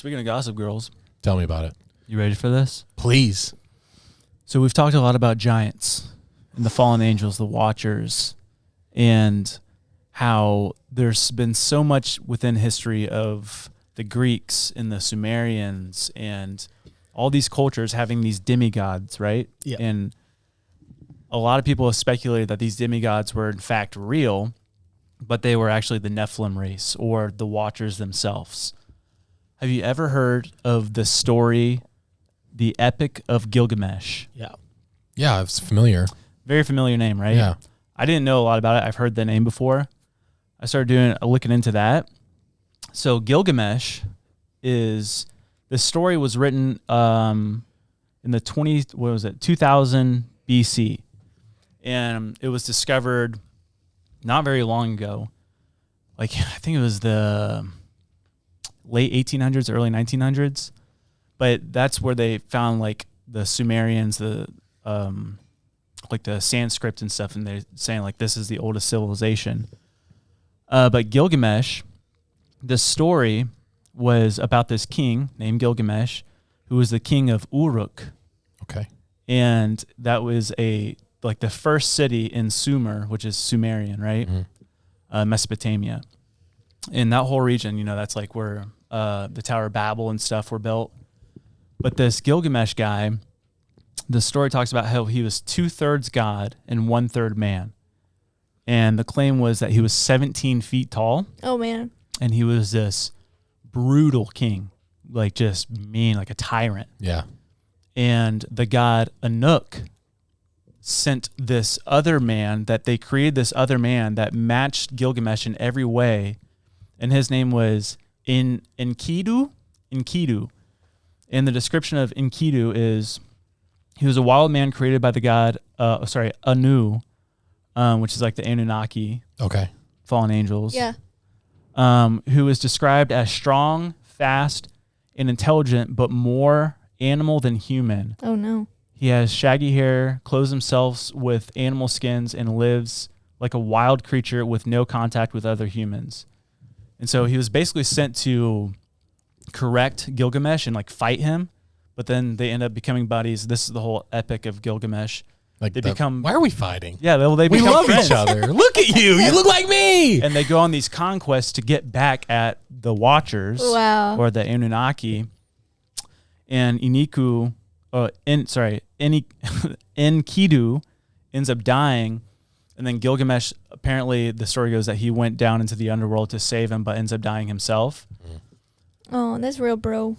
Speaking of Gossip Girls, Tell me about it. you ready for this? Please. So we've talked a lot about giants and the fallen angels, the watchers, and how there's been so much within history of the Greeks and the Sumerians and all these cultures having these demigods, right? Yeah. And a lot of people have speculated that these demigods were in fact real, but they were actually the Nephilim race or the watchers themselves. Have you ever heard of the story, the Epic of Gilgamesh? Yeah. Yeah, it's familiar. Very familiar name, right? Yeah. I didn't know a lot about it. I've heard the name before. I started looking into that. So Gilgamesh the story was written in the 2000 BC. And it was discovered not very long ago. Like, I think it was the late 1800s, early 1900s. But that's where they found like the Sumerians, like the Sanskrit and stuff, and they're saying like this is the oldest civilization. But Gilgamesh, the story was about this king named Gilgamesh, who was the king of Uruk. Okay. And that was like the first city in Sumer, which is Sumerian, right? Mm-hmm. Mesopotamia. In that whole region, that's like where the Tower of Babel and stuff were built. But this Gilgamesh guy, the story talks about how he was 2/3 God and 1/3 man. And the claim was that he was 17 feet tall. Oh, man. And he was this brutal king, like just mean, like a tyrant. Yeah. And the god Anuk sent this other man they created this other man that matched Gilgamesh in every way. And his name was Enkidu. And the description of Enkidu is he was a wild man created by the god, Anu, which is like the Anunnaki. Okay. Fallen angels. Yeah. Who is described as strong, fast, and intelligent, but more animal than human. Oh, no. He has shaggy hair, clothes himself with animal skins, and lives like a wild creature with no contact with other humans. And so he was basically sent to correct Gilgamesh and like fight him, but then they end up becoming buddies. This is the whole Epic of Gilgamesh. Like they become. Why are we fighting? Yeah, they we become love friends. each other. Look at you. You look like me. And they go on these conquests to get back at the Watchers. Wow. Or the Anunnaki. And Enkidu ends up dying. And then Gilgamesh, apparently the story goes that he went down into the underworld to save him, but ends up dying himself. Oh, that's real, bro.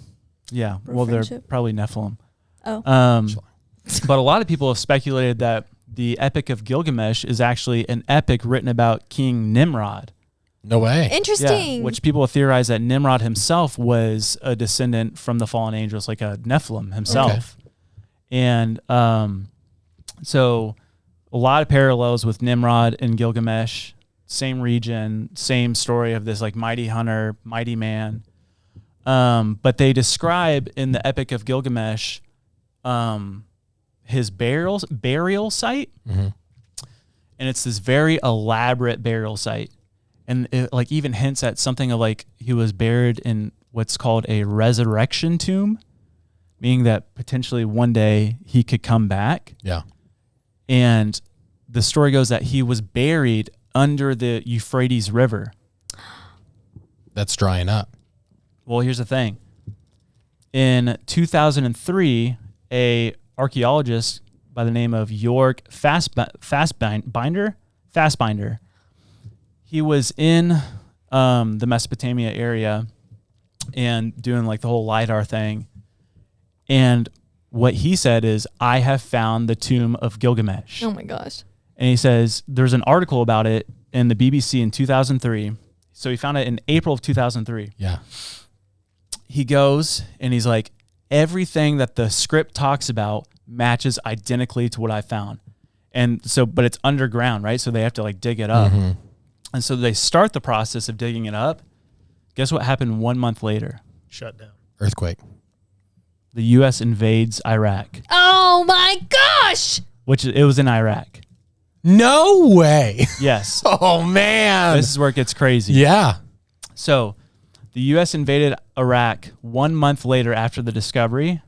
Yeah. Bro Well, friendship. they're probably Nephilim. Oh. But a lot of people have speculated that the Epic of Gilgamesh is actually an epic written about King Nimrod. No way. Interesting. Yeah, which people have theorized that Nimrod himself was a descendant from the fallen angels, like a Nephilim himself. Okay. And so a lot of parallels with Nimrod and Gilgamesh, same region, same story of this like mighty hunter, mighty man. But they describe in the Epic of Gilgamesh his burial site. Mm-hmm. And it's this very elaborate burial site. And it like even hints at something of like he was buried in what's called a resurrection tomb, meaning that potentially one day he could come back. Yeah. And the story goes that he was buried under the Euphrates River. That's drying up. Well, here's the thing. In 2003, a archaeologist by the name of York Fassbinder, he was in the Mesopotamia area and doing like the whole LiDAR thing. And what he said is, I have found the tomb of Gilgamesh. Oh my gosh. And he says there's an article about it in the BBC in 2003. So he found it in April of 2003. Yeah. He goes and he's like, everything that the script talks about matches identically to what I found. And so, but it's underground, right? So they have to like dig it up. Mm-hmm. And so they start the process of digging it up. Guess what happened 1 month later? Shut down. Earthquake. The U.S. invades Iraq. Oh my gosh! Which it was in Iraq. No way. Yes. Oh, man. This is where it gets crazy. Yeah. So The U.S. invaded Iraq 1 month later after the discovery,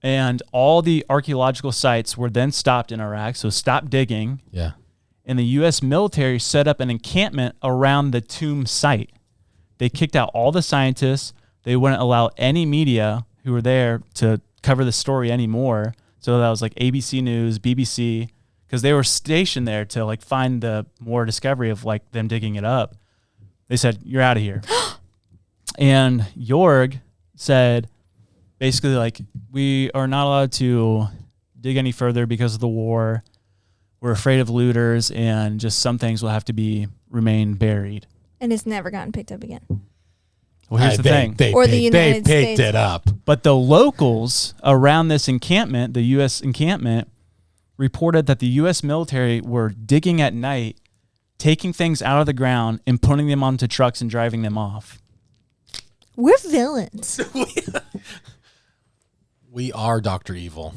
and all the archaeological sites were then stopped in Iraq, so stopped digging. Yeah. And the U.S. military set up an encampment around the tomb site. They kicked out all the scientists. They wouldn't allow any media who were there to cover the story anymore. So that was like ABC News, BBC, because they were stationed there to like find the more discovery of like them digging it up. They said, "You're out of here." And Jorg said, basically like, "We are not allowed to dig any further because of the war. We're afraid of looters, and just some things will have to remain buried." And it's never gotten picked up again. Well, here's the thing. They United picked States. it up. But the locals around this encampment, the U.S. encampment, reported that the U.S. military were digging at night, taking things out of the ground and putting them onto trucks and driving them off. We're villains. We are Dr. Evil.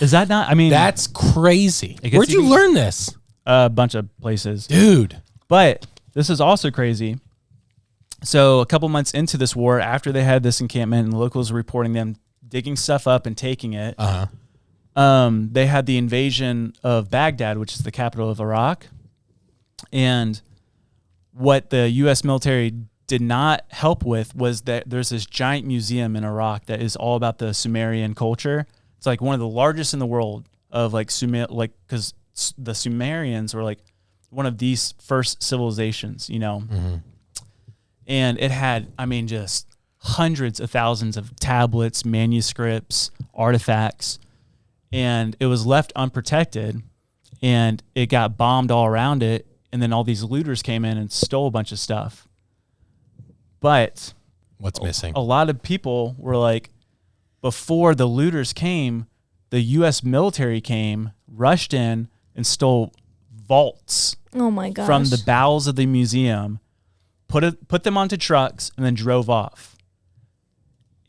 Is that not? I mean, That's crazy. I guess Where'd you you can- learn this? a bunch of places. Dude. But this is also crazy. So a couple months into this war, after they had this encampment and the locals were reporting them digging stuff up and taking it, they had the invasion of Baghdad, which is the capital of Iraq. And what the U.S. military did not help with was that there's this giant museum in Iraq that is all about the Sumerian culture. It's like one of the largest in the world of like because the Sumerians were like one of these first civilizations, you know. Mm-hmm. And it had, I mean, just hundreds of thousands of tablets, manuscripts, artifacts, and it was left unprotected, and it got bombed all around it, and then all these looters came in and stole a bunch of stuff. But What's missing? a lot of people were like, before the looters came, the U.S. military came, rushed in, and stole vaults Oh my gosh. from the bowels of the museum, put them onto trucks, and then drove off.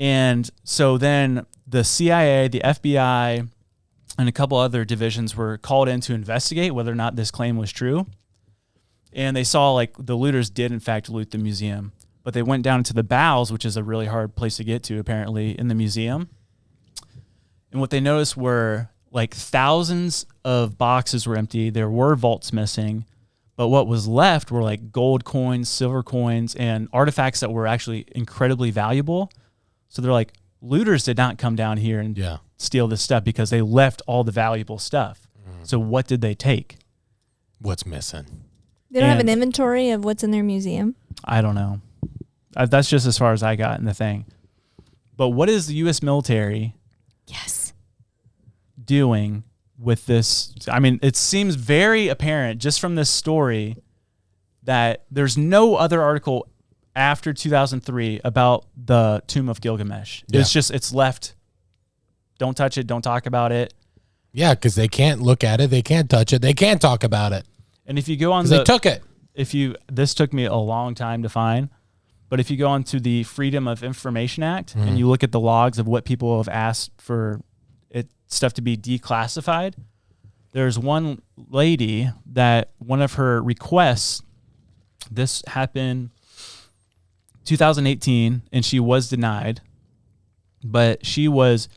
And so then the CIA, the FBI, and a couple other divisions were called in to investigate whether or not this claim was true. And they saw like the looters did in fact loot the museum, but they went down into the bowels, which is a really hard place to get to apparently in the museum. And what they noticed were like thousands of boxes were empty. There were vaults missing. But what was left were like gold coins, silver coins, and artifacts that were actually incredibly valuable. So they're like, looters did not come down here and steal this stuff because they left all the valuable stuff. So what did they take? What's missing? They don't have and- an inventory of what's in their museum. I don't know. That's just as far as I got in the thing. But what is the U.S. military Yes. doing with this? I mean, it seems very apparent just from this story that there's no other article after 2003 about the Tomb of Gilgamesh. Yeah. It's left. Don't touch it. Don't talk about it. Yeah, because they can't look at it. They can't touch it. They can't talk about it. And if you go on Because they took it. this took me a long time to find, but if you go on to the Freedom of Information Act and you look at the logs of what people have asked for stuff to be declassified, there's one lady that one of her requests, this happened 2018 and she was denied, but she was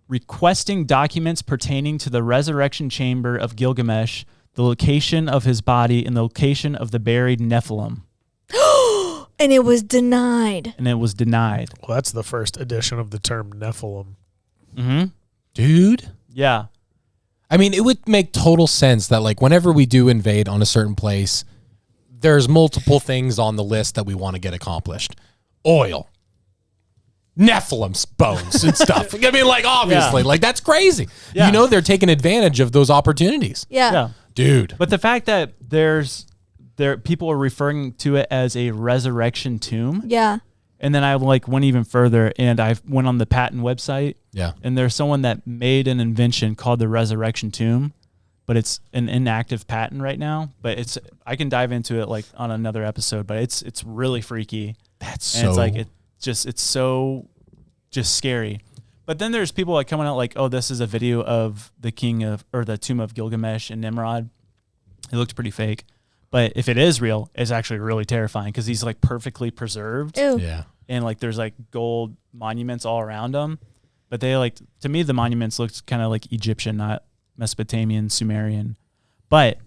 requesting documents pertaining to the resurrection chamber of Gilgamesh, the location of his body, and the location of the buried Nephilim. And it was denied. And it was denied. Well, that's the first edition of the term Nephilim. Mm-hmm. Dude. Yeah. I mean, it would make total sense that, like, whenever we do invade on a certain place, there's multiple things on the list that we want to get accomplished. Oil. Nephilim's bones and stuff. I mean, like, obviously, Yeah. like, that's crazy. Yeah. You know, they're taking advantage of those opportunities. Yeah. Dude. But the fact that people are referring to it as a resurrection tomb, Yeah. and then I like went even further and I went on the patent website, Yeah. and there's someone that made an invention called the resurrection tomb, but it's an inactive patent right now. But I can dive into it like on another episode, but it's really freaky. That's And so... it's like it's so just scary. But then there's people like coming out like, oh, this is a video of the the Tomb of Gilgamesh and Nimrod. It looks pretty fake. But if it is real, it's actually really terrifying because he's like perfectly preserved. Ew. Yeah. and like there's like gold monuments all around them. But they like, to me, the monuments looked kind of like Egyptian, not Mesopotamian, Sumerian. But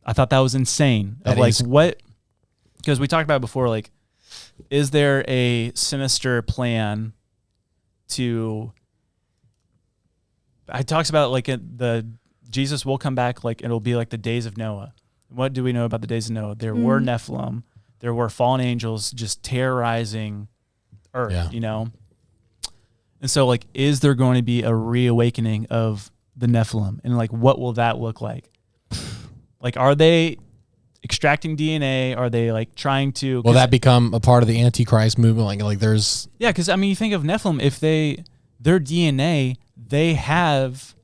I thought that was insane. That Of like is- what, because we talked about it before, like, is there a sinister plan to, I talks about like Jesus will come back, like it'll be like the days of Noah. What do we know about the days of Noah? There were Nephilim. There were fallen angels just terrorizing earth, Yeah. you know? And so, like, is there going to be a reawakening of the Nephilim? And, like, what will that look like? Like, are they extracting DNA? Are they, like, trying to... Will that become a part of the Antichrist movement? Like there's... Yeah, because, I mean, you think of Nephilim, if their DNA, they have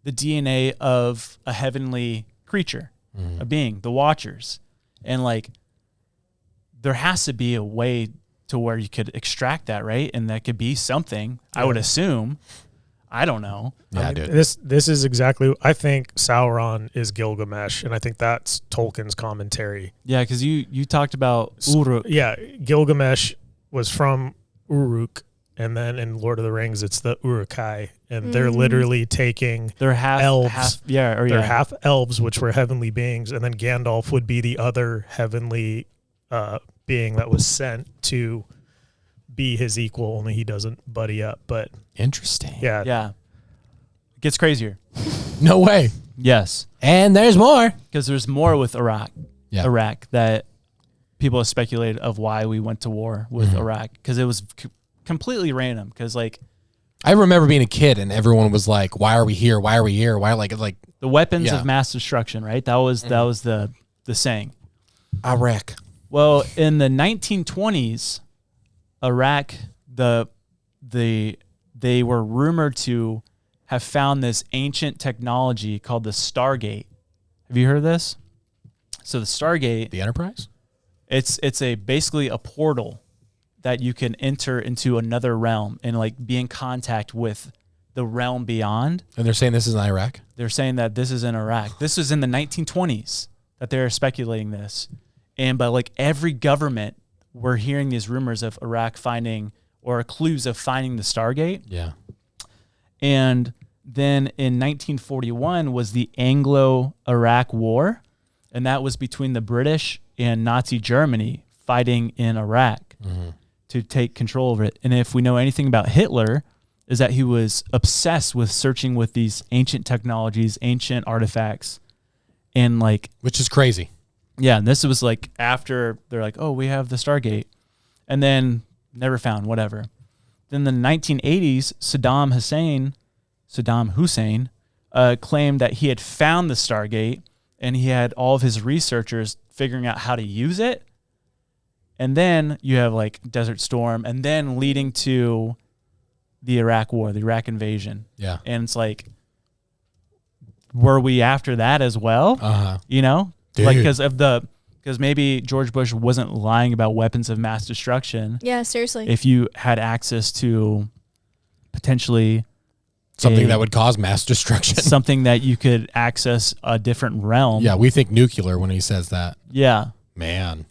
the DNA of a heavenly creature, a being, the Watchers. And, like, there has to be a way to where you could extract that, right? And that could be something, I would assume. I don't know. Yeah, I mean, dude. this is exactly. I think Sauron is Gilgamesh, and I think that's Tolkien's commentary. Yeah, because you talked about Uruk. Yeah, Gilgamesh was from Uruk, and then in Lord of the Rings, it's the Uruk-hai, and they're literally taking They're half elves. they're half elves, which were heavenly beings, and then Gandalf would be the other heavenly being that was sent to be his equal. Only he doesn't buddy up. But Interesting. yeah, Yeah. It gets crazier. No way. Yes. And there's more. Because there's more with Iraq. Yeah. Iraq that people have speculated of why we went to war with Iraq. Because it was completely random. Because, like, I remember being a kid and everyone was like, "Why are we here? Why are we here? Why?" Like the weapons Yeah. of mass destruction, right? That was the saying. Iraq. Well, in the 1920s, Iraq, they were rumored to have found this ancient technology called the Stargate. Have you heard of this? So the Stargate, The Enterprise. it's basically a portal that you can enter into another realm and like be in contact with the realm beyond. And they're saying this is in Iraq. They're saying that this is in Iraq. This is in the 1920s that they're speculating this. But like every government, we're hearing these rumors of Iraq finding or clues of finding the Stargate. Yeah. And then in 1941 was the Anglo-Iraq War. And that was between the British and Nazi Germany fighting in Iraq to take control over it. And if we know anything about Hitler, is that he was obsessed with searching with these ancient technologies, ancient artifacts. And like, Which is crazy. yeah, and this was like after they're like, oh, we have the Stargate. And then never found, whatever. Then in the 1980s, Saddam Hussein claimed that he had found the Stargate and he had all of his researchers figuring out how to use it. And then you have like Desert Storm and then leading to the Iraq War, the Iraq invasion. Yeah. And it's like, were we after that as well? Uh-huh. You know? Dude. Like because maybe George Bush wasn't lying about weapons of mass destruction. Yeah, seriously. If you had access to potentially Something a- that would cause mass destruction. something that you could access a different realm. Yeah, we think nuclear when he says that. Yeah. Man.